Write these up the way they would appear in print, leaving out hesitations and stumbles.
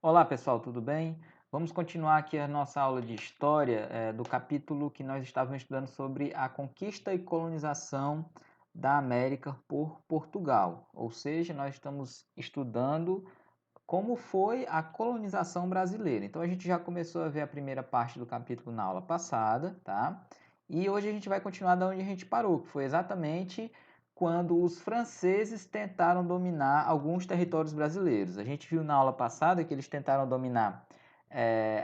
Olá pessoal, tudo bem? Vamos continuar aqui a nossa aula de História do capítulo que nós estávamos estudando sobre a conquista e colonização da América por Portugal. Ou seja, nós estamos estudando como foi a colonização brasileira. Então a gente já começou a ver a primeira parte do capítulo na aula passada, tá? E hoje a gente vai continuar da onde a gente parou, que foi exatamente quando os franceses tentaram dominar alguns territórios brasileiros. A gente viu na aula passada que eles tentaram dominar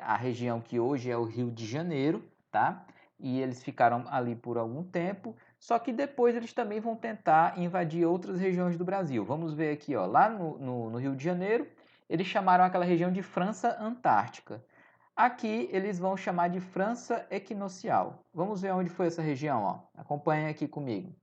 a região que hoje é o Rio de Janeiro, tá? E eles ficaram ali por algum tempo, só que depois eles também vão tentar invadir outras regiões do Brasil. Vamos ver aqui, ó, lá no Rio de Janeiro, eles chamaram aquela região de França Antártica. Aqui eles vão chamar de França Equinocial. Vamos ver onde foi essa região, ó. Acompanhem aqui comigo.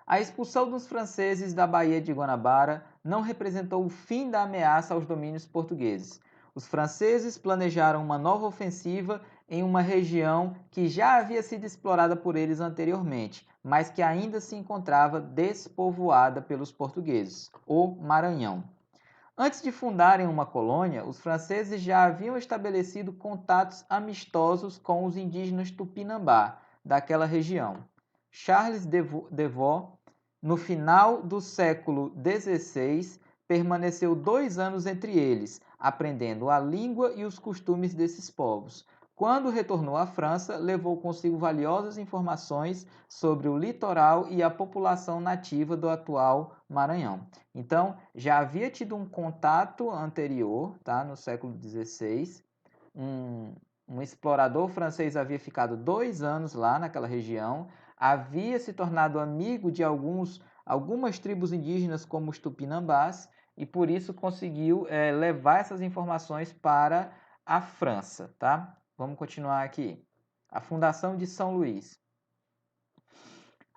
A expulsão dos franceses da Baía de Guanabara não representou o fim da ameaça aos domínios portugueses. Os franceses planejaram uma nova ofensiva em uma região que já havia sido explorada por eles anteriormente, mas que ainda se encontrava despovoada pelos portugueses, o Maranhão. Antes de fundarem uma colônia, os franceses já haviam estabelecido contatos amistosos com os indígenas Tupinambá daquela região. Charles Devaux, no final do século XVI, permaneceu 2 anos entre eles, aprendendo a língua e os costumes desses povos. Quando retornou à França, levou consigo valiosas informações sobre o litoral e a população nativa do atual Maranhão. Então, já havia tido um contato anterior, tá, no século XVI. Um explorador francês havia ficado 2 anos lá naquela região, havia se tornado amigo de algumas tribos indígenas, como os Tupinambás, e por isso conseguiu levar essas informações para a França. Tá? Vamos continuar aqui. A fundação de São Luís.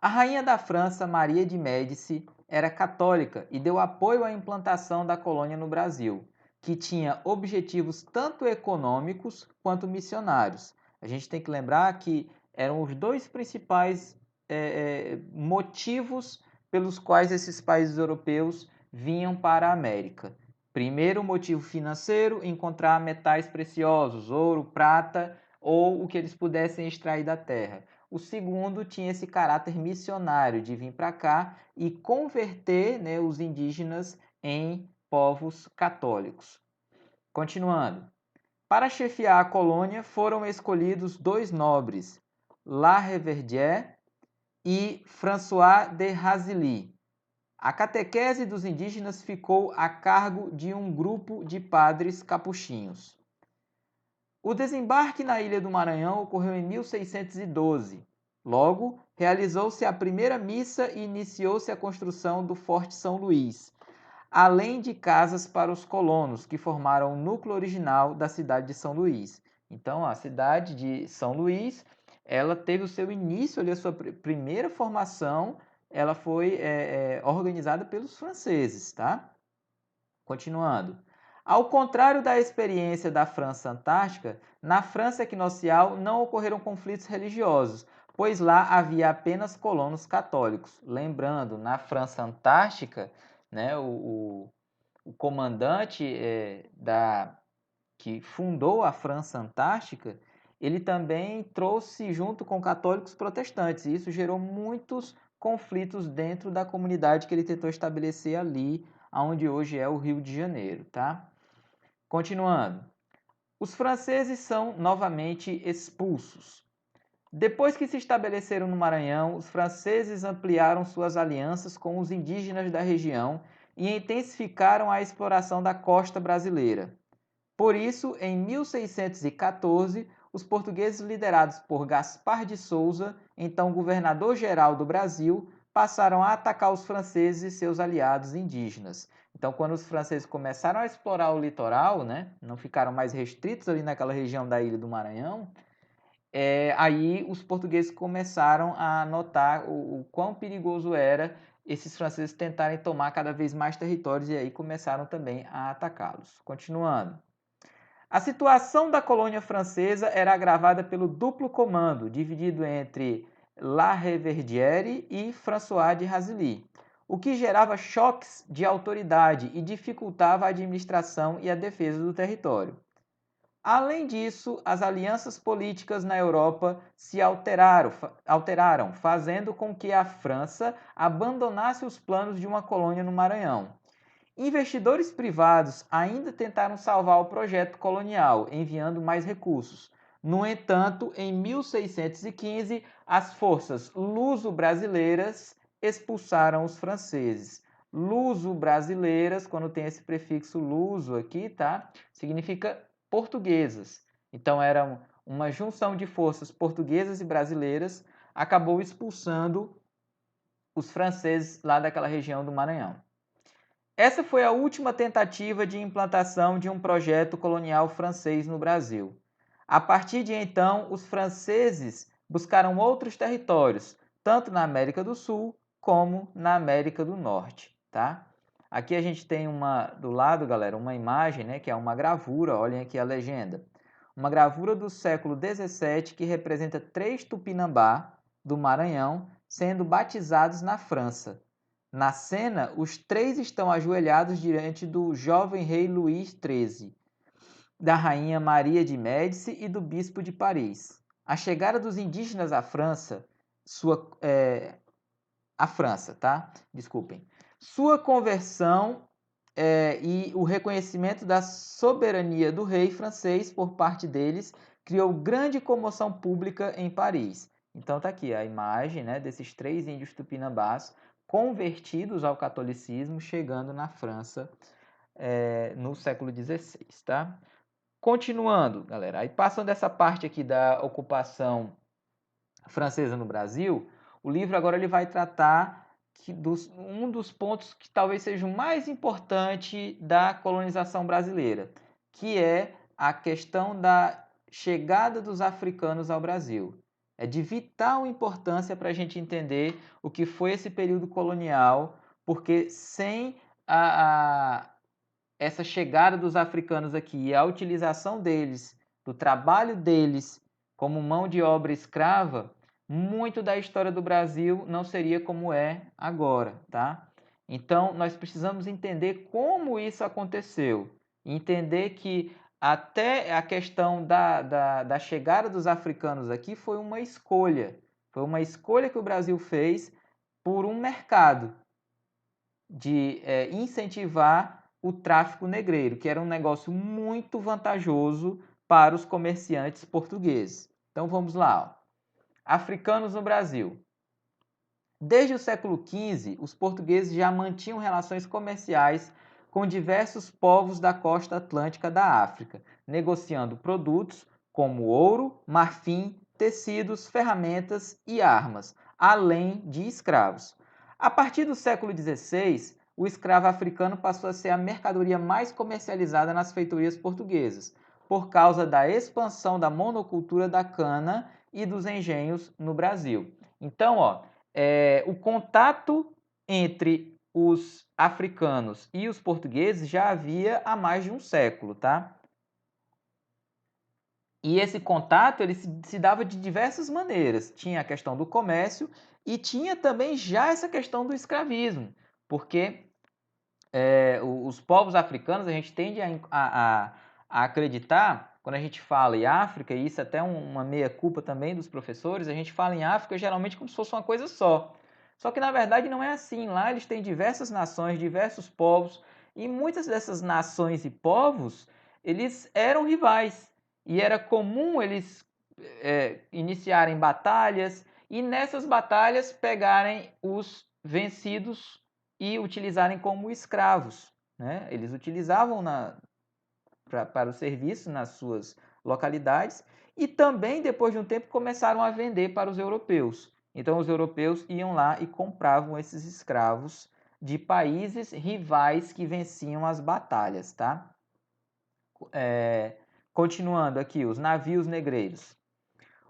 A rainha da França, Maria de Médici, era católica e deu apoio à implantação da colônia no Brasil, que tinha objetivos tanto econômicos quanto missionários. A gente tem que lembrar que eram os dois principais motivos pelos quais esses países europeus vinham para a América. Primeiro, o motivo financeiro, encontrar metais preciosos, ouro, prata ou o que eles pudessem extrair da terra. O segundo tinha esse caráter missionário de vir para cá e converter, né, os indígenas em povos católicos. Continuando. Para chefiar a colônia foram escolhidos 2 nobres, La Reverdière e François de Razilly. A catequese dos indígenas ficou a cargo de um grupo de padres capuchinhos. O desembarque na Ilha do Maranhão ocorreu em 1612. Logo, realizou-se a primeira missa e iniciou-se a construção do Forte São Luís, além de casas para os colonos, que formaram o núcleo original da cidade de São Luís. Então, a cidade de São Luís, ela teve o seu início, ali, a sua primeira formação, ela foi organizada pelos franceses, tá? Continuando. Ao contrário da experiência da França Antártica, na França Equinocial não ocorreram conflitos religiosos, pois lá havia apenas colonos católicos. Lembrando, na França Antártica, né, o comandante que fundou a França Antártica, ele também trouxe junto com católicos protestantes, e isso gerou muitos conflitos dentro da comunidade que ele tentou estabelecer ali, onde hoje é o Rio de Janeiro, tá? Continuando. Os franceses são novamente expulsos. Depois que se estabeleceram no Maranhão, os franceses ampliaram suas alianças com os indígenas da região e intensificaram a exploração da costa brasileira. Por isso, em 1614, os portugueses liderados por Gaspar de Souza, então governador-geral do Brasil, passaram a atacar os franceses e seus aliados indígenas. Então, quando os franceses começaram a explorar o litoral, né, não ficaram mais restritos ali naquela região da Ilha do Maranhão, aí os portugueses começaram a notar o quão perigoso era esses franceses tentarem tomar cada vez mais territórios e aí começaram também a atacá-los. Continuando. A situação da colônia francesa era agravada pelo duplo comando, dividido entre La Reverdière e François de Razilly. o que gerava choques de autoridade e dificultava a administração e a defesa do território. Além disso, as alianças políticas na Europa se alteraram, fazendo com que a França abandonasse os planos de uma colônia no Maranhão. Investidores privados ainda tentaram salvar o projeto colonial, enviando mais recursos. No entanto, em 1615, as forças luso-brasileiras expulsaram os franceses. Luso-brasileiras, quando tem esse prefixo luso aqui, tá? Significa portuguesas. Então, era uma junção de forças portuguesas e brasileiras, acabou expulsando os franceses lá daquela região do Maranhão. Essa foi a última tentativa de implantação de um projeto colonial francês no Brasil. A partir de então, os franceses buscaram outros territórios, tanto na América do Sul como na América do Norte, tá? Aqui a gente tem do lado, galera, uma imagem, né, que é uma gravura, olhem aqui a legenda. Uma gravura do século XVII que representa 3 Tupinambá do Maranhão sendo batizados na França. Na cena, os 3 estão ajoelhados diante do jovem rei Luís XIII, da rainha Maria de Médici e do bispo de Paris. A chegada dos indígenas à França, Sua conversão e o reconhecimento da soberania do rei francês por parte deles criou grande comoção pública em Paris. Então tá aqui a imagem, né, desses 3 índios tupinambás convertidos ao catolicismo, chegando na França no século XVI, tá? Continuando, galera, aí passando dessa parte aqui da ocupação francesa no Brasil, o livro agora ele vai tratar um dos pontos que talvez seja o mais importante da colonização brasileira, que é a questão da chegada dos africanos ao Brasil. É de vital importância para a gente entender o que foi esse período colonial, porque sem essa chegada dos africanos aqui e a utilização deles, do trabalho deles como mão de obra escrava, muito da história do Brasil não seria como é agora, tá? Então, nós precisamos entender como isso aconteceu, entender que até a questão da chegada dos africanos aqui foi uma escolha que o Brasil fez por um mercado de incentivar o tráfico negreiro, que era um negócio muito vantajoso para os comerciantes portugueses. Então vamos lá. Africanos no Brasil. Desde o século XV, os portugueses já mantinham relações comerciais com diversos povos da costa atlântica da África, negociando produtos como ouro, marfim, tecidos, ferramentas e armas, além de escravos. A partir do século XVI, o escravo africano passou a ser a mercadoria mais comercializada nas feitorias portuguesas, por causa da expansão da monocultura da cana e dos engenhos no Brasil. Então, o contato entre os africanos e os portugueses já havia há mais de um século, tá? E esse contato ele se dava de diversas maneiras. Tinha a questão do comércio e tinha também já essa questão do escravismo, porque os povos africanos, a gente tende a acreditar, quando a gente fala em África, e isso até uma meia-culpa também dos professores, a gente fala em África geralmente como se fosse uma coisa só. Só que na verdade não é assim. Lá eles têm diversas nações, diversos povos, e muitas dessas nações e povos, eles eram rivais. E era comum eles iniciarem batalhas e nessas batalhas pegarem os vencidos e utilizarem como escravos, né? Eles utilizavam para o serviço nas suas localidades e também, depois de um tempo, começaram a vender para os europeus. Então, os europeus iam lá e compravam esses escravos de países rivais que venciam as batalhas, tá? Continuando aqui, os navios negreiros.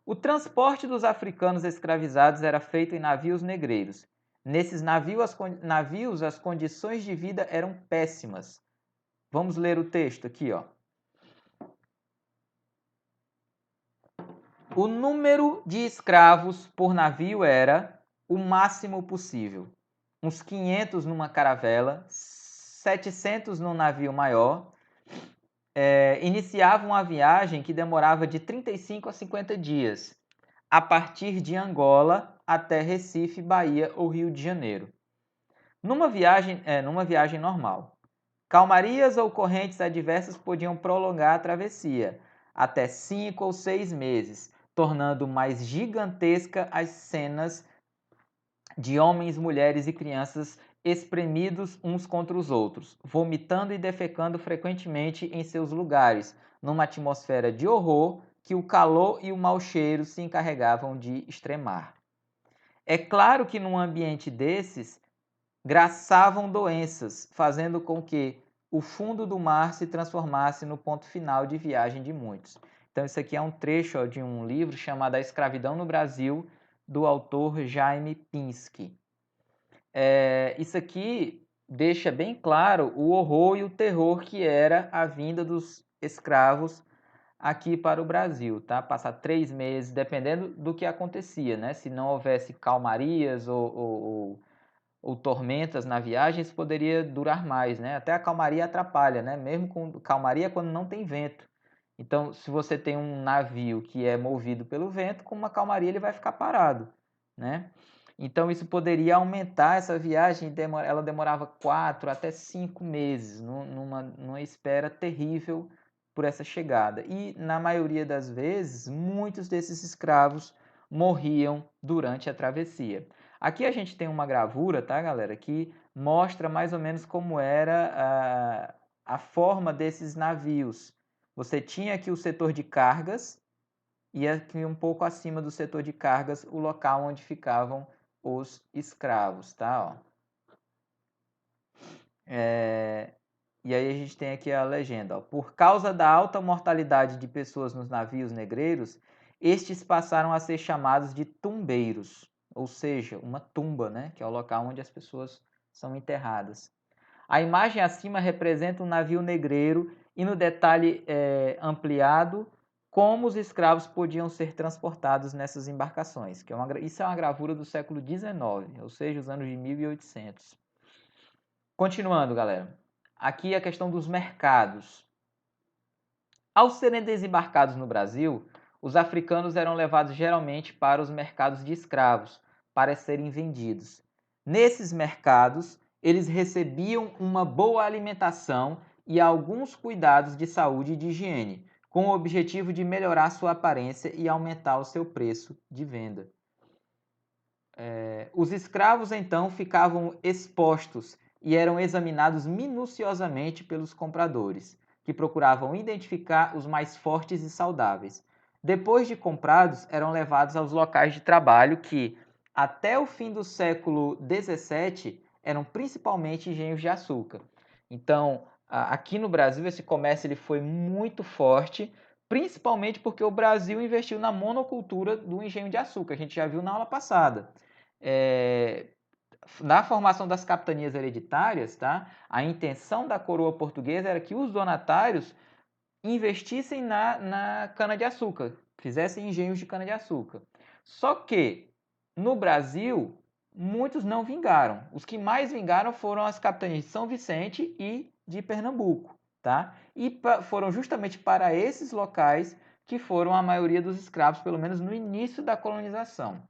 O transporte dos africanos escravizados era feito em navios negreiros. Nesses navios, as condições de vida eram péssimas. Vamos ler o texto aqui, ó. O número de escravos por navio era o máximo possível. uns 500 numa caravela, 700 num navio maior, iniciavam a viagem que demorava de 35 a 50 dias, a partir de Angola até Recife, Bahia ou Rio de Janeiro. Numa viagem normal. Calmarias ou correntes adversas podiam prolongar a travessia até 5 ou 6 meses, tornando mais gigantesca as cenas de homens, mulheres e crianças espremidos uns contra os outros, vomitando e defecando frequentemente em seus lugares, numa atmosfera de horror que o calor e o mau cheiro se encarregavam de extremar. É claro que num ambiente desses, graçavam doenças, fazendo com que o fundo do mar se transformasse no ponto final de viagem de muitos. Então, isso aqui é um trecho de um livro chamado A Escravidão no Brasil, do autor Jaime Pinsky. Isso aqui deixa bem claro o horror e o terror que era a vinda dos escravos aqui para o Brasil, tá? Passar 3 meses, dependendo do que acontecia, né? Se não houvesse calmarias ou tormentas na viagem, isso poderia durar mais, né? Até a calmaria atrapalha, né? Mesmo com calmaria quando não tem vento. Então, se você tem um navio que é movido pelo vento, com uma calmaria ele vai ficar parado, né? Então, isso poderia aumentar essa viagem, ela demorava 4 até 5 meses, numa espera terrível por essa chegada. E, na maioria das vezes, muitos desses escravos morriam durante a travessia. Aqui a gente tem uma gravura, tá, galera, que mostra mais ou menos como era a forma desses navios. Você tinha aqui o setor de cargas e aqui um pouco acima do setor de cargas o local onde ficavam os escravos, tá? Ó. E aí a gente tem aqui a legenda. Ó. Por causa da alta mortalidade de pessoas nos navios negreiros, estes passaram a ser chamados de tumbeiros, ou seja, uma tumba, né? Que é o local onde as pessoas são enterradas. A imagem acima representa um navio negreiro e no detalhe ampliado como os escravos podiam ser transportados nessas embarcações. Isso é uma gravura do século XIX, ou seja, os anos de 1800. Continuando, galera. Aqui a questão dos mercados. Ao serem desembarcados no Brasil, os africanos eram levados geralmente para os mercados de escravos, para serem vendidos. Nesses mercados, eles recebiam uma boa alimentação e alguns cuidados de saúde e de higiene, com o objetivo de melhorar sua aparência e aumentar o seu preço de venda. Os escravos, então, ficavam expostos e eram examinados minuciosamente pelos compradores, que procuravam identificar os mais fortes e saudáveis. Depois de comprados, eram levados aos locais de trabalho que, até o fim do século XVII, eram principalmente engenhos de açúcar. Então, aqui no Brasil, esse comércio ele foi muito forte, principalmente porque o Brasil investiu na monocultura do engenho de açúcar. A gente já viu na aula passada. Na formação das capitanias hereditárias, tá? A intenção da coroa portuguesa era que os donatários investissem na cana-de-açúcar, fizessem engenhos de cana-de-açúcar. Só que, no Brasil, muitos não vingaram. Os que mais vingaram foram as capitanias de São Vicente e de Pernambuco. Tá? E foram justamente para esses locais que foram a maioria dos escravos, pelo menos no início da colonização.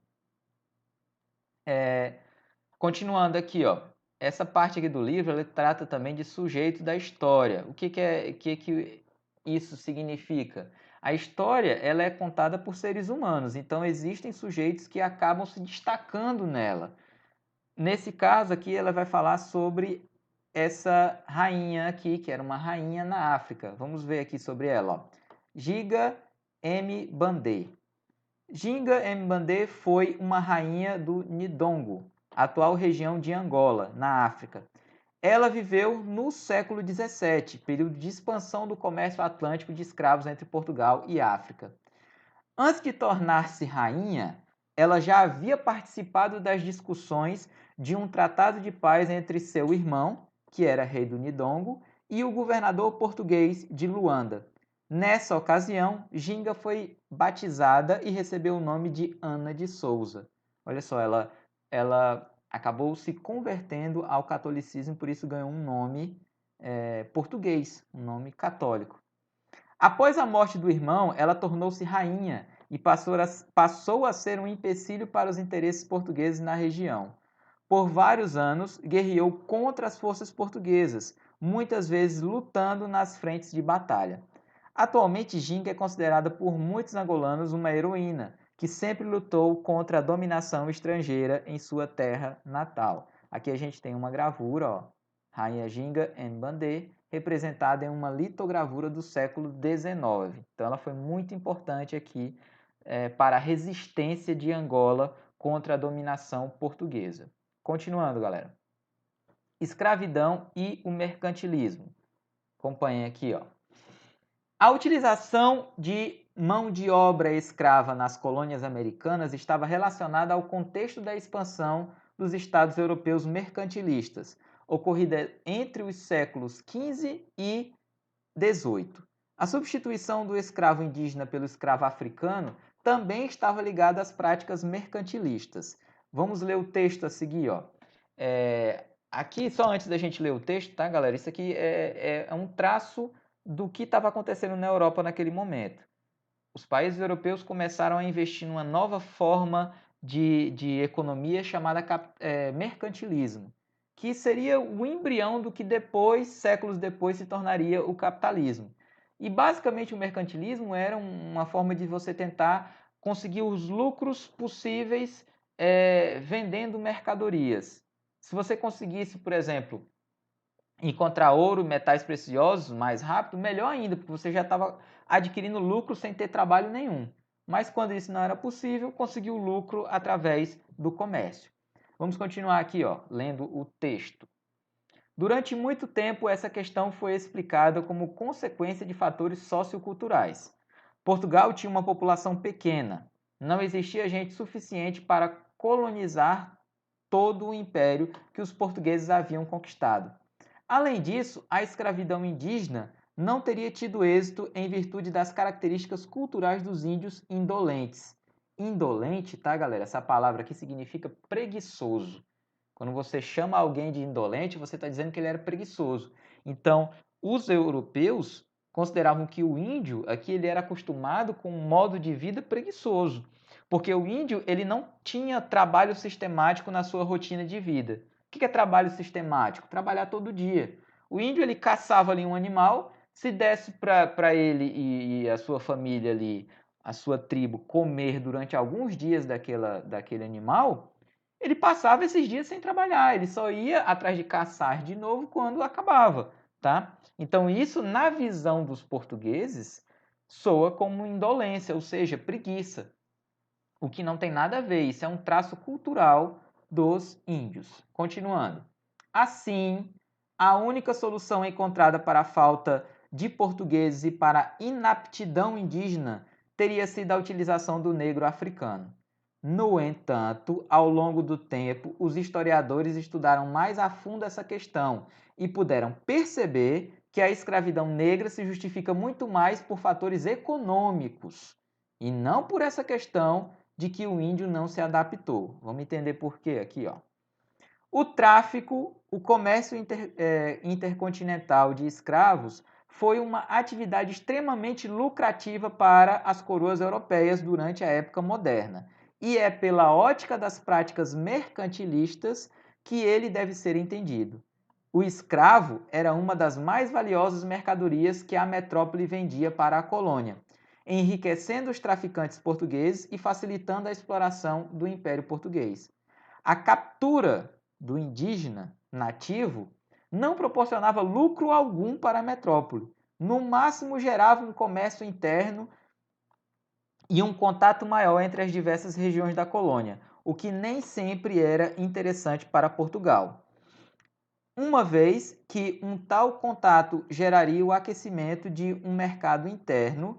Continuando aqui, ó, essa parte aqui do livro ele trata também de sujeito da história. O que isso significa? A história ela é contada por seres humanos, então existem sujeitos que acabam se destacando nela. Nesse caso aqui, ela vai falar sobre essa rainha aqui, que era uma rainha na África. Vamos ver aqui sobre ela. Ó. Giga M. Bandê. Ginga M. Bandê foi uma rainha do Ndongo, atual região de Angola, na África. Ela viveu no século XVII, período de expansão do comércio atlântico de escravos entre Portugal e África. Antes de tornar-se rainha, ela já havia participado das discussões de um tratado de paz entre seu irmão, que era rei do Ndongo, e o governador português de Luanda. Nessa ocasião, Ginga foi batizada e recebeu o nome de Ana de Souza. Olha só, ela acabou se convertendo ao catolicismo, por isso ganhou um nome português, um nome católico. Após a morte do irmão, ela tornou-se rainha e passou a ser um empecilho para os interesses portugueses na região. Por vários anos, guerreou contra as forças portuguesas, muitas vezes lutando nas frentes de batalha. Atualmente, Ginga é considerada por muitos angolanos uma heroína, que sempre lutou contra a dominação estrangeira em sua terra natal. Aqui a gente tem uma gravura, ó, Rainha Ginga Mbandê, representada em uma litogravura do século XIX. Então ela foi muito importante aqui para a resistência de Angola contra a dominação portuguesa. Continuando, galera. Escravidão e o mercantilismo. Acompanhem aqui, ó. A utilização de mão de obra escrava nas colônias americanas estava relacionada ao contexto da expansão dos estados europeus mercantilistas, ocorrida entre os séculos XV e XVIII. A substituição do escravo indígena pelo escravo africano também estava ligada às práticas mercantilistas. Vamos ler o texto a seguir, ó. Aqui, só antes da gente ler o texto, tá, galera? Isso aqui é um traço do que estava acontecendo na Europa naquele momento. Os países europeus começaram a investir numa nova forma de economia chamada mercantilismo, que seria o embrião do que depois, séculos depois, se tornaria o capitalismo. E basicamente o mercantilismo era uma forma de você tentar conseguir os lucros possíveis vendendo mercadorias. Se você conseguisse, por exemplo, encontrar ouro e metais preciosos mais rápido, melhor ainda, porque você já estava adquirindo lucro sem ter trabalho nenhum. Mas quando isso não era possível, conseguiu lucro através do comércio. Vamos continuar aqui, ó, lendo o texto. Durante muito tempo, essa questão foi explicada como consequência de fatores socioculturais. Portugal tinha uma população pequena, não existia gente suficiente para colonizar todo o império que os portugueses haviam conquistado. Além disso, a escravidão indígena não teria tido êxito em virtude das características culturais dos índios indolentes. Indolente, tá, galera? Essa palavra aqui significa preguiçoso. Quando você chama alguém de indolente, você está dizendo que ele era preguiçoso. Então, os europeus consideravam que o índio aqui ele era acostumado com um modo de vida preguiçoso, porque o índio ele não tinha trabalho sistemático na sua rotina de vida. O que é trabalho sistemático? Trabalhar todo dia. O índio ele caçava ali um animal, se desse para ele e a sua família ali, a sua tribo, comer durante alguns dias daquele animal, ele passava esses dias sem trabalhar, ele só ia atrás de caçar de novo quando acabava, tá? Então isso, na visão dos portugueses, soa como indolência, ou seja, preguiça, o que não tem nada a ver, isso é um traço cultural dos índios. Continuando. Assim, a única solução encontrada para a falta de portugueses e para a inaptidão indígena teria sido a utilização do negro africano. No entanto, ao longo do tempo, os historiadores estudaram mais a fundo essa questão e puderam perceber que a escravidão negra se justifica muito mais por fatores econômicos e não por essa questão de que o índio não se adaptou. Vamos entender por quê aqui, ó. O tráfico, o comércio intercontinental de escravos foi uma atividade extremamente lucrativa para as coroas europeias durante a época moderna. E é pela ótica das práticas mercantilistas que ele deve ser entendido. O escravo era uma das mais valiosas mercadorias que a metrópole vendia para a colônia, enriquecendo os traficantes portugueses e facilitando a exploração do Império Português. A captura do indígena nativo não proporcionava lucro algum para a metrópole. No máximo, gerava um comércio interno e um contato maior entre as diversas regiões da colônia, o que nem sempre era interessante para Portugal, uma vez que um tal contato geraria o aquecimento de um mercado interno,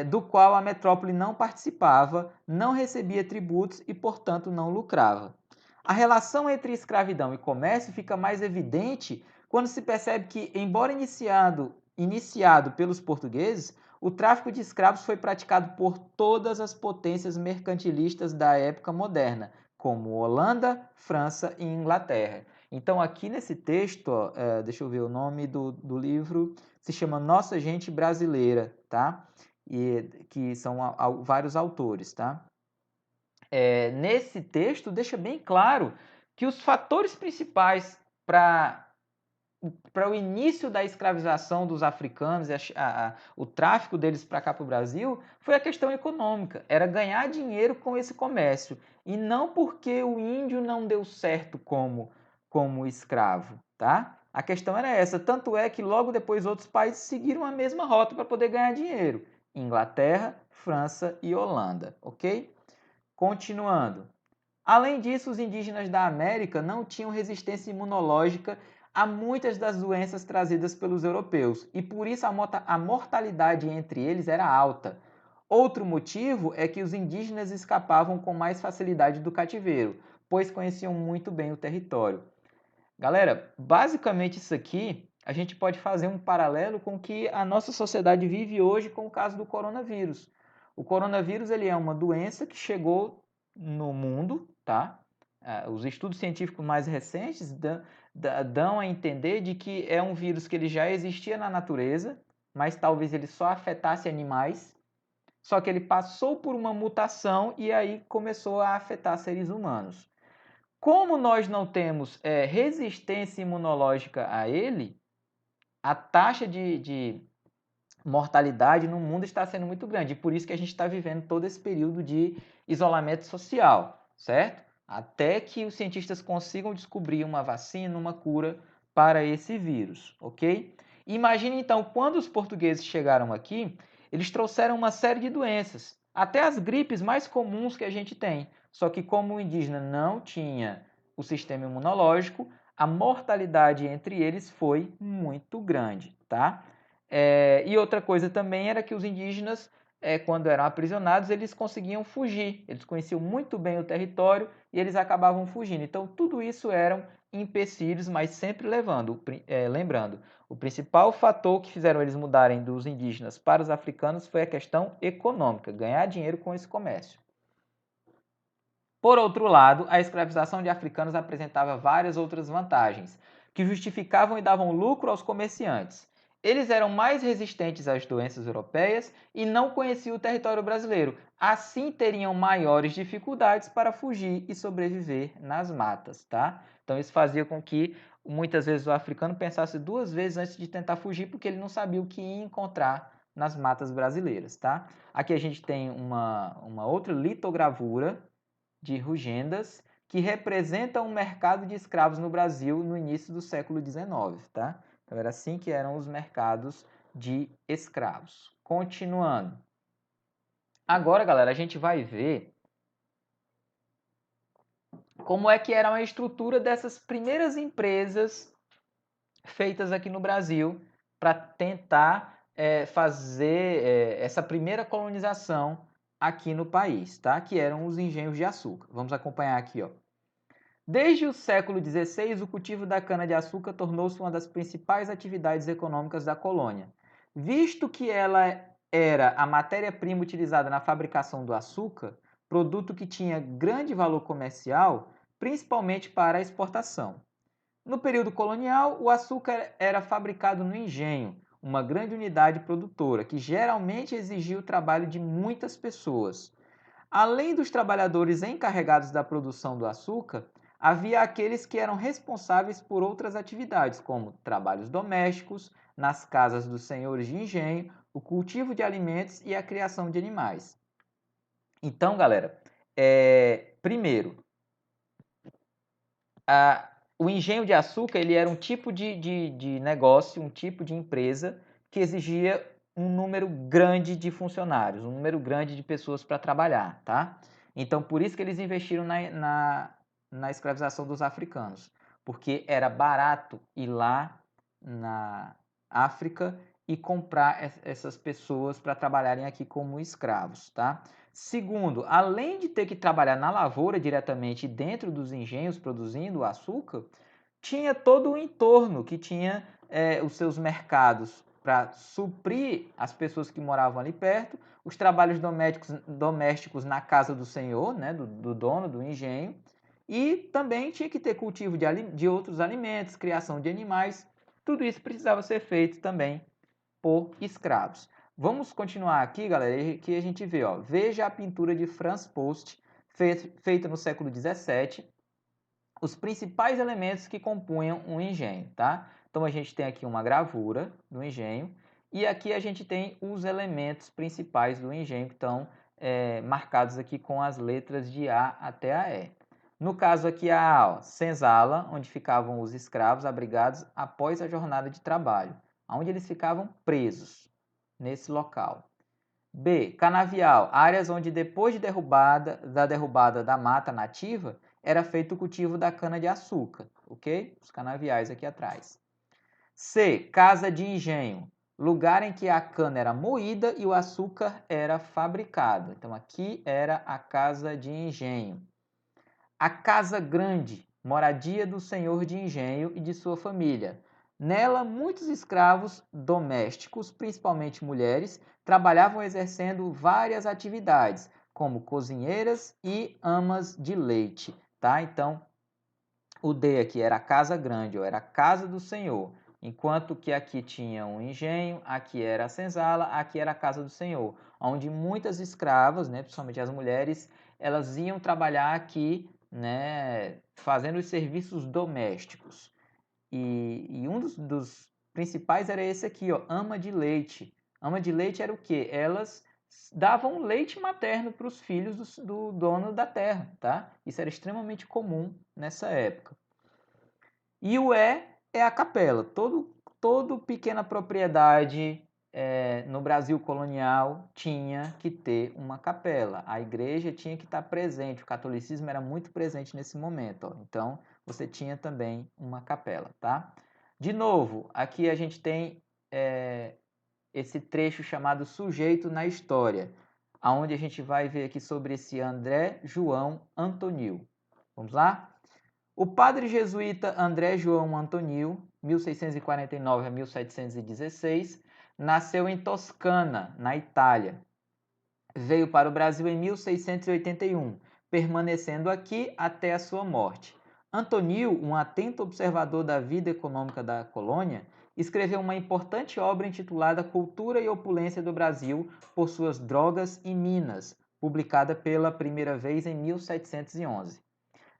do qual a metrópole não participava, não recebia tributos e, portanto, não lucrava. A relação entre escravidão e comércio fica mais evidente quando se percebe que, embora iniciado pelos portugueses, o tráfico de escravos foi praticado por todas as potências mercantilistas da época moderna, como Holanda, França e Inglaterra. Então, aqui nesse texto, ó, deixa eu ver o nome do livro, se chama Nossa Gente Brasileira, tá? E que são vários autores, tá? Nesse texto deixa bem claro que os fatores principais para o início da escravização dos africanos, o tráfico deles para cá para o Brasil, foi a questão econômica. Era ganhar dinheiro com esse comércio. E não porque o índio não deu certo como escravo, tá? A questão era essa. Tanto é que logo depois outros países seguiram a mesma rota para poder ganhar dinheiro. Inglaterra, França e Holanda, ok? Continuando. Além disso, os indígenas da América não tinham resistência imunológica a muitas das doenças trazidas pelos europeus, e por isso a mortalidade entre eles era alta. Outro motivo é que os indígenas escapavam com mais facilidade do cativeiro, pois conheciam muito bem o território. Galera, basicamente isso aqui a gente pode fazer um paralelo com o que a nossa sociedade vive hoje com o caso do coronavírus. O coronavírus ele é uma doença que chegou no mundo, tá? Os estudos científicos mais recentes dão a entender de que é um vírus que ele já existia na natureza, mas talvez ele só afetasse animais, só que ele passou por uma mutação e aí começou a afetar seres humanos. Como nós não temos resistência imunológica a ele, a taxa de mortalidade no mundo está sendo muito grande. E por isso que a gente está vivendo todo esse período de isolamento social, certo? Até que os cientistas consigam descobrir uma vacina, uma cura para esse vírus, ok? Imagine então, quando os portugueses chegaram aqui, eles trouxeram uma série de doenças, até as gripes mais comuns que a gente tem. Só que como o indígena não tinha o sistema imunológico, a mortalidade entre eles foi muito grande, tá? E outra coisa também era que os indígenas, quando eram aprisionados, eles conseguiam fugir. Eles conheciam muito bem o território e eles acabavam fugindo. Então, tudo isso eram empecilhos, mas sempre lembrando, o principal fator que fizeram eles mudarem dos indígenas para os africanos foi a questão econômica, ganhar dinheiro com esse comércio. Por outro lado, a escravização de africanos apresentava várias outras vantagens, que justificavam e davam lucro aos comerciantes. Eles eram mais resistentes às doenças europeias e não conheciam o território brasileiro, assim teriam maiores dificuldades para fugir e sobreviver nas matas, tá? Então isso fazia com que muitas vezes o africano pensasse duas vezes antes de tentar fugir, porque ele não sabia o que ia encontrar nas matas brasileiras, tá? Aqui a gente tem uma outra litogravura de Rugendas, que representam o mercado de escravos no Brasil no início do século XIX, tá? Então era assim que eram os mercados de escravos. Continuando. Agora, galera, a gente vai ver como é que era a estrutura dessas primeiras empresas feitas aqui no Brasil para tentar fazer essa primeira colonização aqui no país, tá? Que eram os engenhos de açúcar. Vamos acompanhar aqui, ó. Desde o século XVI, o cultivo da cana-de-açúcar tornou-se uma das principais atividades econômicas da colônia. Visto que ela era a matéria-prima utilizada na fabricação do açúcar, produto que tinha grande valor comercial, principalmente para a exportação. No período colonial, o açúcar era fabricado no engenho, uma grande unidade produtora, que geralmente exigia o trabalho de muitas pessoas. Além dos trabalhadores encarregados da produção do açúcar, havia aqueles que eram responsáveis por outras atividades, como trabalhos domésticos, nas casas dos senhores de engenho, o cultivo de alimentos e a criação de animais. Então, galera, primeiro, o engenho de açúcar ele era um tipo de negócio, um tipo de empresa que exigia um número grande de funcionários, um número grande de pessoas para trabalhar, tá? Então, por isso que eles investiram na escravização dos africanos, porque era barato ir lá na África e comprar essas pessoas para trabalharem aqui como escravos, tá? Segundo, além de ter que trabalhar na lavoura diretamente dentro dos engenhos produzindo o açúcar, tinha todo o entorno que tinha os seus mercados para suprir as pessoas que moravam ali perto, os trabalhos domésticos na casa do senhor, né, do dono do engenho, E também tinha que ter cultivo de outros alimentos, criação de animais. Tudo isso precisava ser feito também por escravos. Vamos continuar aqui, galera, que a gente vê, ó, veja a pintura de Franz Post, feita no século XVII, os principais elementos que compunham um engenho, tá? Então a gente tem aqui uma gravura do engenho e aqui a gente tem os elementos principais do engenho que estão marcados aqui com as letras de A até a E. No caso aqui a ó, senzala, onde ficavam os escravos abrigados após a jornada de trabalho, onde eles ficavam presos nesse local. B, canavial, áreas onde depois da derrubada da mata nativa, era feito o cultivo da cana-de-açúcar, ok? Os canaviais aqui atrás. C, casa de engenho, lugar em que a cana era moída e o açúcar era fabricado. Então aqui era a casa de engenho. A casa grande, moradia do senhor de engenho e de sua família. Nela, muitos escravos domésticos, principalmente mulheres, trabalhavam exercendo várias atividades, como cozinheiras e amas de leite, tá? Então, o D aqui era a casa grande, ou era a casa do senhor, enquanto que aqui tinha um engenho, aqui era a senzala, aqui era a casa do senhor, onde muitas escravas, né, principalmente as mulheres, elas iam trabalhar aqui, né, fazendo os serviços domésticos. E um dos principais era esse aqui, ó, ama de leite. Ama de leite era o quê? Elas davam leite materno para os filhos do dono da terra, tá? Isso era extremamente comum nessa época. E o é a capela. Todo pequena propriedade no Brasil colonial tinha que ter uma capela. A igreja tinha que estar presente. O catolicismo era muito presente nesse momento. Ó. Então, você tinha também uma capela, tá? De novo, aqui a gente tem esse trecho chamado Sujeito na História, aonde a gente vai ver aqui sobre esse André João Antonil. Vamos lá? O padre jesuíta André João Antonil, 1649 a 1716, nasceu em Toscana, na Itália. Veio para o Brasil em 1681, permanecendo aqui até a sua morte. Antonil, um atento observador da vida econômica da colônia, escreveu uma importante obra intitulada Cultura e Opulência do Brasil por suas drogas e minas, publicada pela primeira vez em 1711.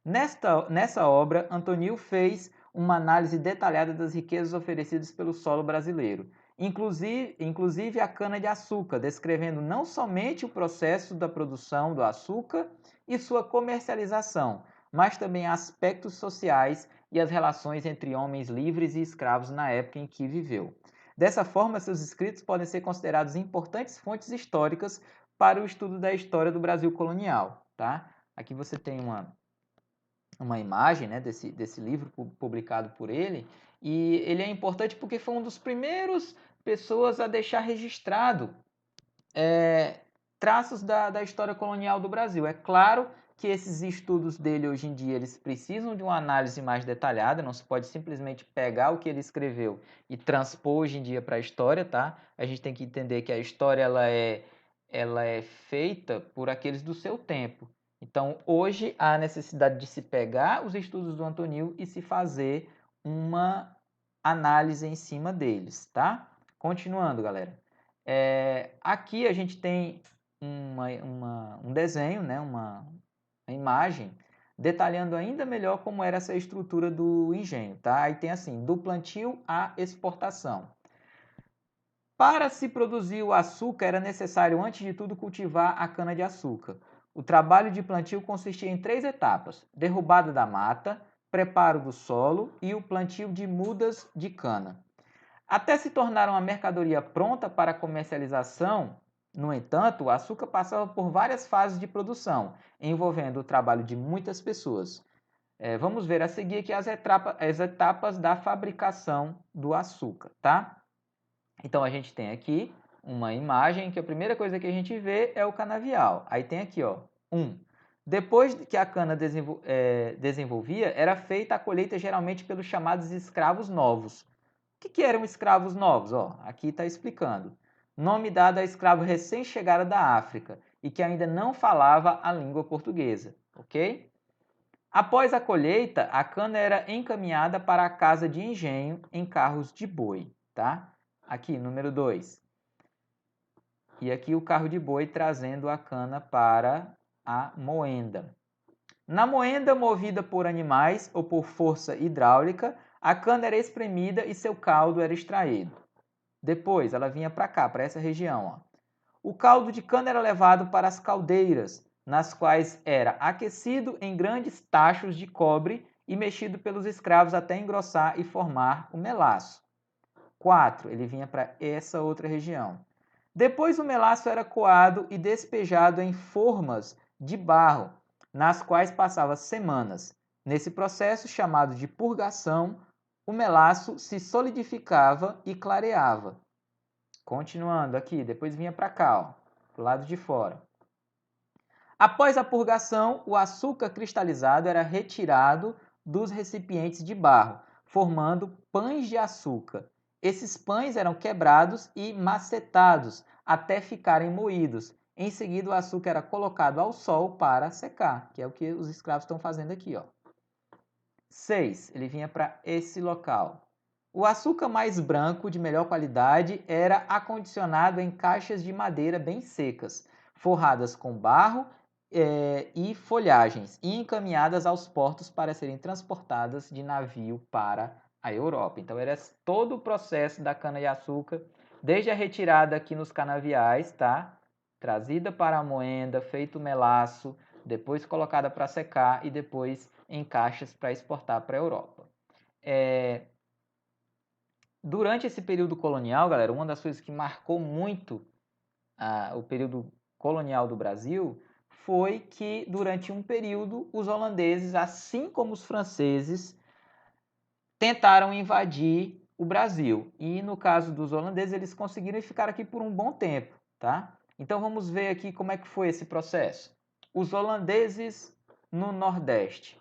Nessa obra, Antonil fez uma análise detalhada das riquezas oferecidas pelo solo brasileiro, inclusive a cana-de-açúcar, descrevendo não somente o processo da produção do açúcar e sua comercialização, mas também aspectos sociais e as relações entre homens livres e escravos na época em que viveu. Dessa forma, seus escritos podem ser considerados importantes fontes históricas para o estudo da história do Brasil colonial. Tá? Aqui você tem uma imagem, né, desse livro publicado por ele, e ele é importante porque foi um dos primeiros pessoas a deixar registrado traços da história colonial do Brasil. É claro que esses estudos dele hoje em dia eles precisam de uma análise mais detalhada, não se pode simplesmente pegar o que ele escreveu e transpor hoje em dia para a história, tá? A gente tem que entender que a história ela é feita por aqueles do seu tempo. Então, hoje há a necessidade de se pegar os estudos do Antonil e se fazer uma análise em cima deles, tá? Continuando, galera. Aqui a gente tem um desenho, né? uma imagem, detalhando ainda melhor como era essa estrutura do engenho, tá? Aí tem assim, do plantio à exportação. Para se produzir o açúcar, era necessário, antes de tudo, cultivar a cana-de-açúcar. O trabalho de plantio consistia em 3 etapas: derrubada da mata, preparo do solo e o plantio de mudas de cana. Até se tornar uma mercadoria pronta para comercialização, no entanto, o açúcar passava por várias fases de produção, envolvendo o trabalho de muitas pessoas. Vamos ver a seguir aqui as etapas da fabricação do açúcar, tá? Então a gente tem aqui uma imagem que a primeira coisa que a gente vê é o canavial. Aí tem aqui, ó, depois que a cana desenvolvia, era feita a colheita geralmente pelos chamados escravos novos. O que eram escravos novos? Ó, aqui está explicando. Nome dado a escravo recém-chegado da África e que ainda não falava a língua portuguesa, ok? Após a colheita, a cana era encaminhada para a casa de engenho em carros de boi, tá? Aqui, número 2. E aqui o carro de boi trazendo a cana para a moenda. Na moenda movida por animais ou por força hidráulica, a cana era espremida e seu caldo era extraído. Depois ela vinha para cá, para essa região. Ó. O caldo de cana era levado para as caldeiras, nas quais era aquecido em grandes tachos de cobre e mexido pelos escravos até engrossar e formar o melaço. 4. Ele vinha para essa outra região. Depois o melaço era coado e despejado em formas de barro, nas quais passava semanas. Nesse processo, chamado de purgação, o melaço se solidificava e clareava. Continuando aqui, depois vinha para cá, para o lado de fora. Após a purgação, o açúcar cristalizado era retirado dos recipientes de barro, formando pães de açúcar. Esses pães eram quebrados e macetados até ficarem moídos. Em seguida, o açúcar era colocado ao sol para secar, que é o que os escravos estão fazendo aqui. 6. Ele vinha para esse local. O açúcar mais branco, de melhor qualidade, era acondicionado em caixas de madeira bem secas, forradas com barro e folhagens, e encaminhadas aos portos para serem transportadas de navio para a Europa. Então, era todo o processo da cana-de-açúcar, desde a retirada aqui nos canaviais, tá? Trazida para a moenda, feito melaço, depois colocada para secar e depois em caixas para exportar para a Europa. Durante esse período colonial, galera, uma das coisas que marcou muito o período colonial do Brasil foi que, durante um período, os holandeses, assim como os franceses, tentaram invadir o Brasil. E, no caso dos holandeses, eles conseguiram ficar aqui por um bom tempo, tá? Então, vamos ver aqui como é que foi esse processo. Os holandeses no Nordeste.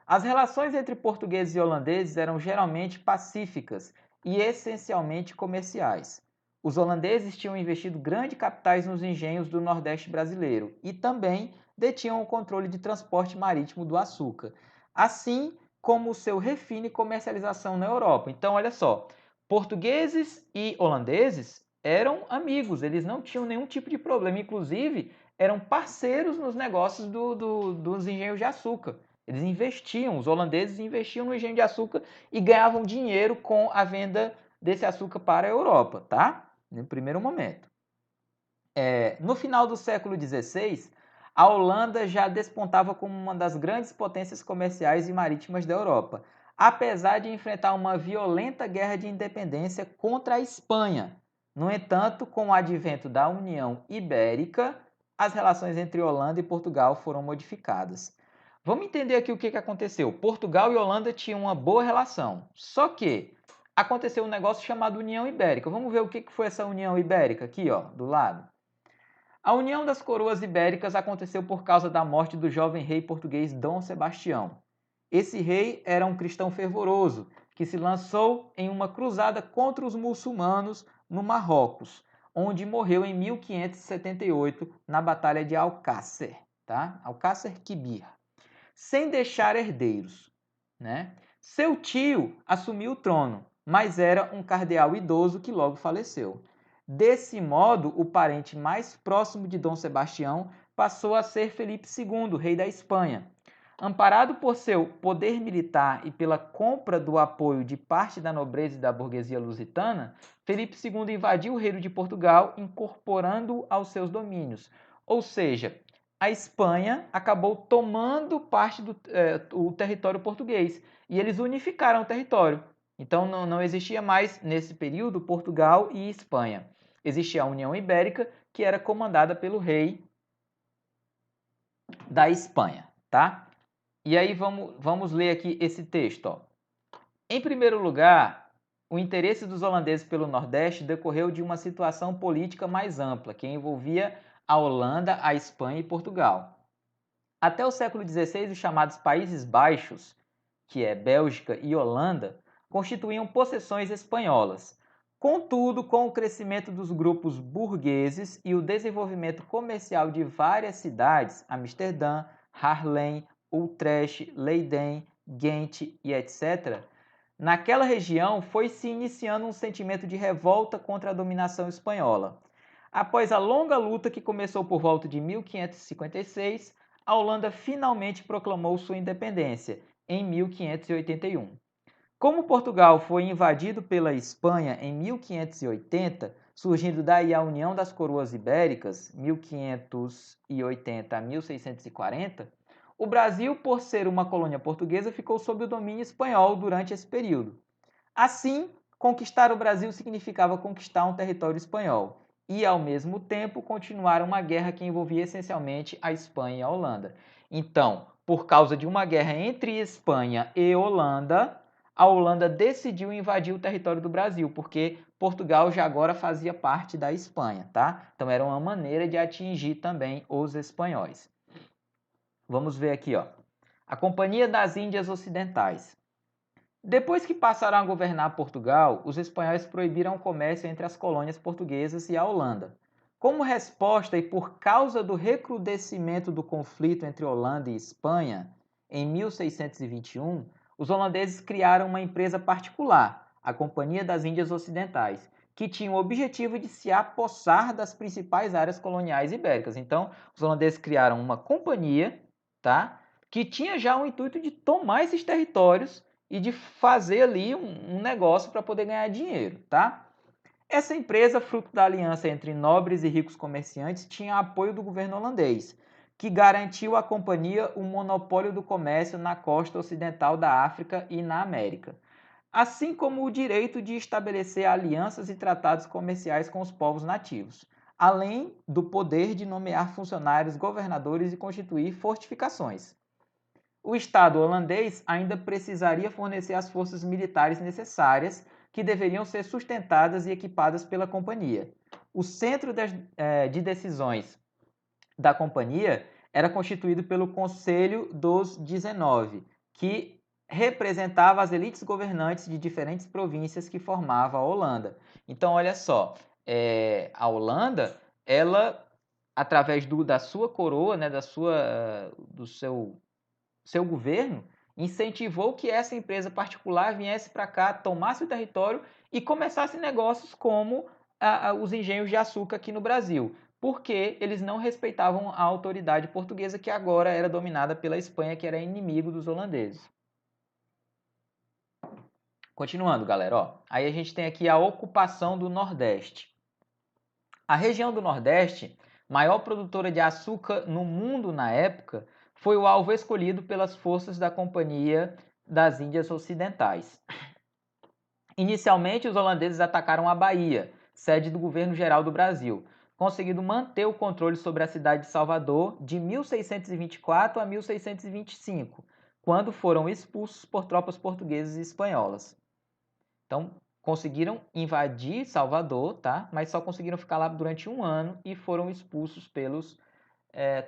As relações entre portugueses e holandeses eram geralmente pacíficas e essencialmente comerciais. Os holandeses tinham investido grandes capitais nos engenhos do Nordeste brasileiro e também detinham o controle de transporte marítimo do açúcar, assim como o seu refino e comercialização na Europa. Então, olha só, portugueses e holandeses eram amigos, eles não tinham nenhum tipo de problema, inclusive eram parceiros nos negócios dos engenhos de açúcar. Eles investiam, os holandeses investiam no engenho de açúcar e ganhavam dinheiro com a venda desse açúcar para a Europa, tá? No primeiro momento. No final do século XVI, a Holanda já despontava como uma das grandes potências comerciais e marítimas da Europa, apesar de enfrentar uma violenta guerra de independência contra a Espanha. No entanto, com o advento da União Ibérica, as relações entre Holanda e Portugal foram modificadas. Vamos entender aqui o que aconteceu. Portugal e Holanda tinham uma boa relação, só que aconteceu um negócio chamado União Ibérica. Vamos ver o que foi essa União Ibérica aqui, ó, do lado. A união das coroas ibéricas aconteceu por causa da morte do jovem rei português Dom Sebastião. Esse rei era um cristão fervoroso que se lançou em uma cruzada contra os muçulmanos no Marrocos, onde morreu em 1578 na Batalha de Alcácer, tá? Alcácer Quibir, sem deixar herdeiros, né? Seu tio assumiu o trono, mas era um cardeal idoso que logo faleceu. Desse modo, o parente mais próximo de Dom Sebastião passou a ser Felipe II, rei da Espanha. Amparado por seu poder militar e pela compra do apoio de parte da nobreza e da burguesia lusitana, Felipe II invadiu o reino de Portugal, incorporando-o aos seus domínios. Ou seja, a Espanha acabou tomando parte do território português e eles unificaram o território. Então não existia mais, nesse período, Portugal e Espanha. Existia a União Ibérica, que era comandada pelo rei da Espanha, tá? E aí vamos ler aqui esse texto. Ó. Em primeiro lugar, o interesse dos holandeses pelo Nordeste decorreu de uma situação política mais ampla, que envolvia a Holanda, a Espanha e Portugal. Até o século XVI, os chamados Países Baixos, que é Bélgica e Holanda, constituíam possessões espanholas. Contudo, com o crescimento dos grupos burgueses e o desenvolvimento comercial de várias cidades, Amsterdã, Haarlem, Utrecht, Leiden, Ghent e etc., naquela região foi se iniciando um sentimento de revolta contra a dominação espanhola. Após a longa luta que começou por volta de 1556, a Holanda finalmente proclamou sua independência, em 1581. Como Portugal foi invadido pela Espanha em 1580, surgindo daí a União das Coroas Ibéricas, 1580 a 1640, o Brasil, por ser uma colônia portuguesa, ficou sob o domínio espanhol durante esse período. Assim, conquistar o Brasil significava conquistar um território espanhol e, ao mesmo tempo, continuar uma guerra que envolvia essencialmente a Espanha e a Holanda. Então, por causa de uma guerra entre Espanha e Holanda, a Holanda decidiu invadir o território do Brasil, porque Portugal já agora fazia parte da Espanha, tá? Então era uma maneira de atingir também os espanhóis. Vamos ver aqui, ó. A Companhia das Índias Ocidentais. Depois que passaram a governar Portugal, os espanhóis proibiram o comércio entre as colônias portuguesas e a Holanda. Como resposta e por causa do recrudescimento do conflito entre Holanda e Espanha, em 1621, os holandeses criaram uma empresa particular, a Companhia das Índias Ocidentais, que tinha o objetivo de se apossar das principais áreas coloniais ibéricas. Então, os holandeses criaram uma companhia, tá, que tinha já o intuito de tomar esses territórios e de fazer ali um negócio para poder ganhar dinheiro, tá? Essa empresa, fruto da aliança entre nobres e ricos comerciantes, tinha apoio do governo holandês, que garantiu à companhia o monopólio do comércio na costa ocidental da África e na América, assim como o direito de estabelecer alianças e tratados comerciais com os povos nativos, além do poder de nomear funcionários, governadores e constituir fortificações. O Estado holandês ainda precisaria fornecer as forças militares necessárias, que deveriam ser sustentadas e equipadas pela companhia. O centro de decisões da companhia era constituído pelo Conselho dos 19, que representava as elites governantes de diferentes províncias que formavam a Holanda. Então, olha só, a Holanda, ela, através da sua coroa, né, do seu governo, incentivou que essa empresa particular viesse para cá, tomasse o território e começasse negócios como os engenhos de açúcar aqui no Brasil, porque eles não respeitavam a autoridade portuguesa, que agora era dominada pela Espanha, que era inimigo dos holandeses. Continuando, galera, ó, aí a gente tem aqui a ocupação do Nordeste. A região do Nordeste, maior produtora de açúcar no mundo na época, foi o alvo escolhido pelas forças da Companhia das Índias Ocidentais. Inicialmente, os holandeses atacaram a Bahia, sede do governo geral do Brasil, conseguindo manter o controle sobre a cidade de Salvador de 1624 a 1625, quando foram expulsos por tropas portuguesas e espanholas. Então, conseguiram invadir Salvador, tá? Mas só conseguiram ficar lá durante um ano e foram expulsos pelos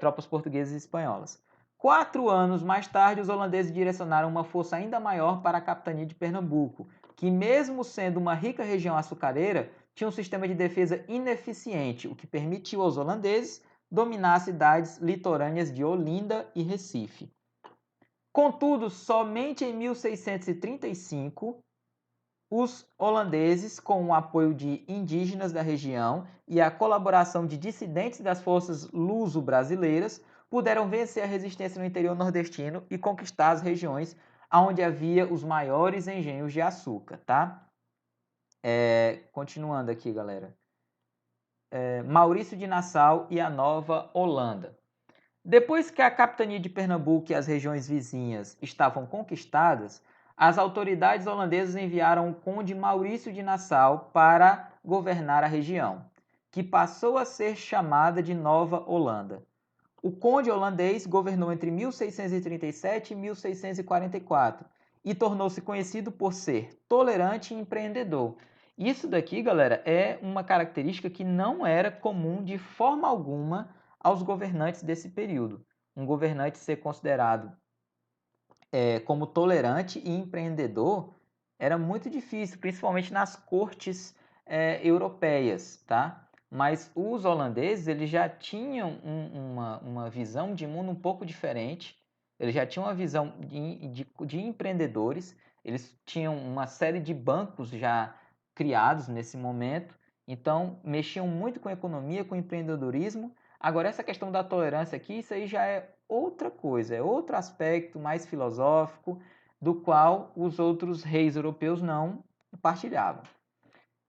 tropas portuguesas e espanholas. 4 anos mais tarde, os holandeses direcionaram uma força ainda maior para a capitania de Pernambuco, que mesmo sendo uma rica região açucareira, tinha um sistema de defesa ineficiente, o que permitiu aos holandeses dominar as cidades litorâneas de Olinda e Recife. Contudo, somente em 1635, os holandeses, com o apoio de indígenas da região e a colaboração de dissidentes das forças luso-brasileiras, puderam vencer a resistência no interior nordestino e conquistar as regiões onde havia os maiores engenhos de açúcar, tá? Continuando aqui, galera. Maurício de Nassau e a Nova Holanda. Depois que a capitania de Pernambuco e as regiões vizinhas estavam conquistadas, as autoridades holandesas enviaram o conde Maurício de Nassau para governar a região, que passou a ser chamada de Nova Holanda. O conde holandês governou entre 1637 e 1644 e tornou-se conhecido por ser tolerante e empreendedor. Isso daqui, galera, é uma característica que não era comum de forma alguma aos governantes desse período. Um governante ser considerado como tolerante e empreendedor era muito difícil, principalmente nas cortes europeias, tá? Mas os holandeses eles já tinham uma visão de mundo um pouco diferente, eles já tinham uma visão de empreendedores, eles tinham uma série de bancos já criados nesse momento, então mexiam muito com economia, com empreendedorismo. Agora, essa questão da tolerância aqui, isso aí já é outra coisa, é outro aspecto mais filosófico, do qual os outros reis europeus não partilhavam.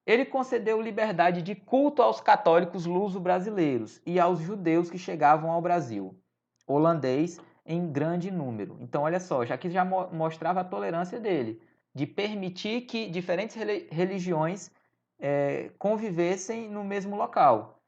Ele concedeu liberdade de culto aos católicos luso-brasileiros e aos judeus que chegavam ao Brasil, holandês em grande número. Então, olha só, já que já mostrava a tolerância dele, de permitir que diferentes religiões convivessem no mesmo local.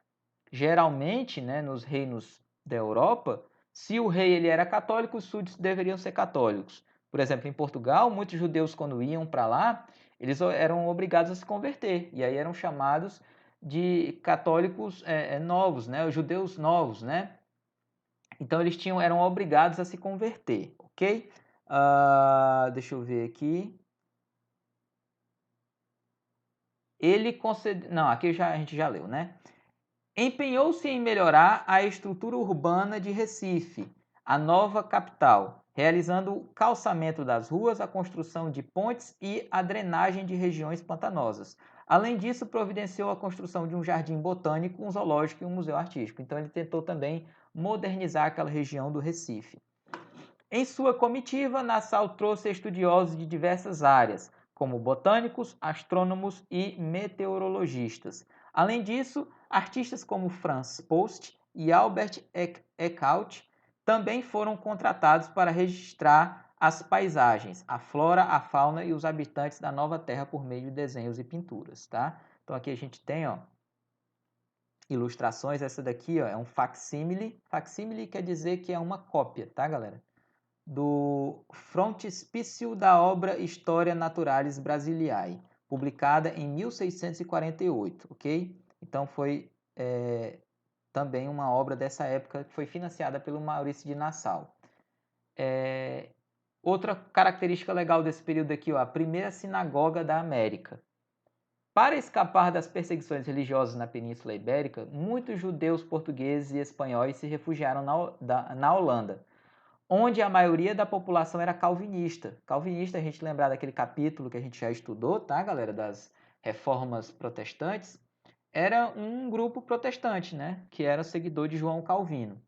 Geralmente, né, nos reinos da Europa, se o rei ele era católico, os súditos deveriam ser católicos. Por exemplo, em Portugal, muitos judeus, quando iam para lá, eles eram obrigados a se converter, e aí eram chamados de católicos novos, né, os judeus novos, né? Então eles eram obrigados a se converter, ok? Deixa eu ver aqui. Ele concedeu... Não, aqui a gente já leu, né? Empenhou-se em melhorar a estrutura urbana de Recife, a nova capital, realizando o calçamento das ruas, a construção de pontes e a drenagem de regiões pantanosas. Além disso, providenciou a construção de um jardim botânico, um zoológico e um museu artístico. Então, ele tentou também modernizar aquela região do Recife. Em sua comitiva, Nassau trouxe estudiosos de diversas áreas, como botânicos, astrônomos e meteorologistas. Além disso, artistas como Franz Post e Albert Eckhout também foram contratados para registrar as paisagens, a flora, a fauna e os habitantes da nova terra por meio de desenhos e pinturas, tá? Então aqui a gente tem, ó, ilustrações. Essa daqui, ó, é um facsímile. Facsímile quer dizer que é uma cópia, tá, galera? Do frontispício da obra Historia Naturalis Brasiliae, publicada em 1648, ok? Então foi também uma obra dessa época que foi financiada pelo Maurício de Nassau. Outra característica legal desse período aqui, ó, a primeira sinagoga da América. Para escapar das perseguições religiosas na Península Ibérica, muitos judeus portugueses e espanhóis se refugiaram na Holanda, onde a maioria da população era calvinista. Calvinista, a gente lembrar daquele capítulo que a gente já estudou, tá, galera, das reformas protestantes, era um grupo protestante, né, que era seguidor de João Calvino.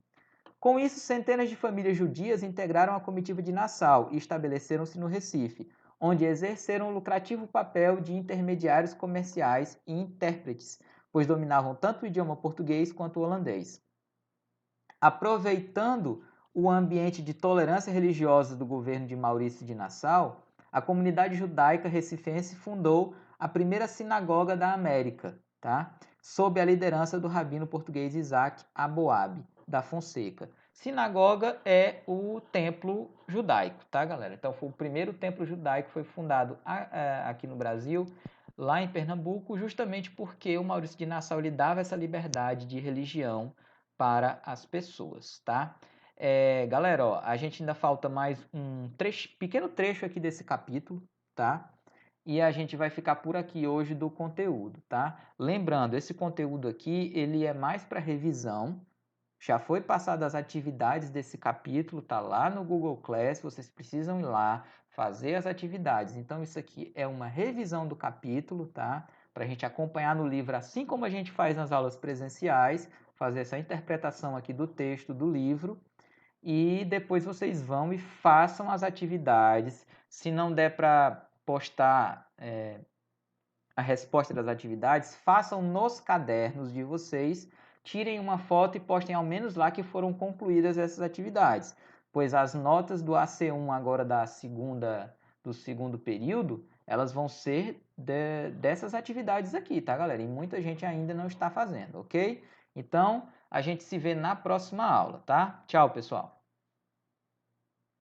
Com isso, centenas de famílias judias integraram a comitiva de Nassau e estabeleceram-se no Recife, onde exerceram um lucrativo papel de intermediários comerciais e intérpretes, pois dominavam tanto o idioma português quanto o holandês. Aproveitando o ambiente de tolerância religiosa do governo de Maurício de Nassau, a comunidade judaica recifense fundou a primeira sinagoga da América, tá? Sob a liderança do rabino português Isaac Aboab da Fonseca. Sinagoga é o templo judaico, tá, galera? Então foi o primeiro templo judaico que foi fundado aqui no Brasil, lá em Pernambuco, justamente porque o Maurício de Nassau lhe dava essa liberdade de religião para as pessoas, tá? Galera, ó, a gente ainda falta mais um pequeno trecho aqui desse capítulo, tá? E a gente vai ficar por aqui hoje do conteúdo, tá? Lembrando, esse conteúdo aqui, ele é mais para revisão, já foi passado as atividades desse capítulo, tá lá no Google Class, vocês precisam ir lá fazer as atividades. Então, isso aqui é uma revisão do capítulo, tá? Para a gente acompanhar no livro, assim como a gente faz nas aulas presenciais, fazer essa interpretação aqui do texto do livro. E depois vocês vão e façam as atividades. Se não der para postar a resposta das atividades, façam nos cadernos de vocês, tirem uma foto e postem ao menos lá que foram concluídas essas atividades, pois as notas do AC1 agora do segundo período, elas vão ser dessas atividades aqui, tá, galera? E muita gente ainda não está fazendo, ok? Então, a gente se vê na próxima aula, tá? Tchau, pessoal!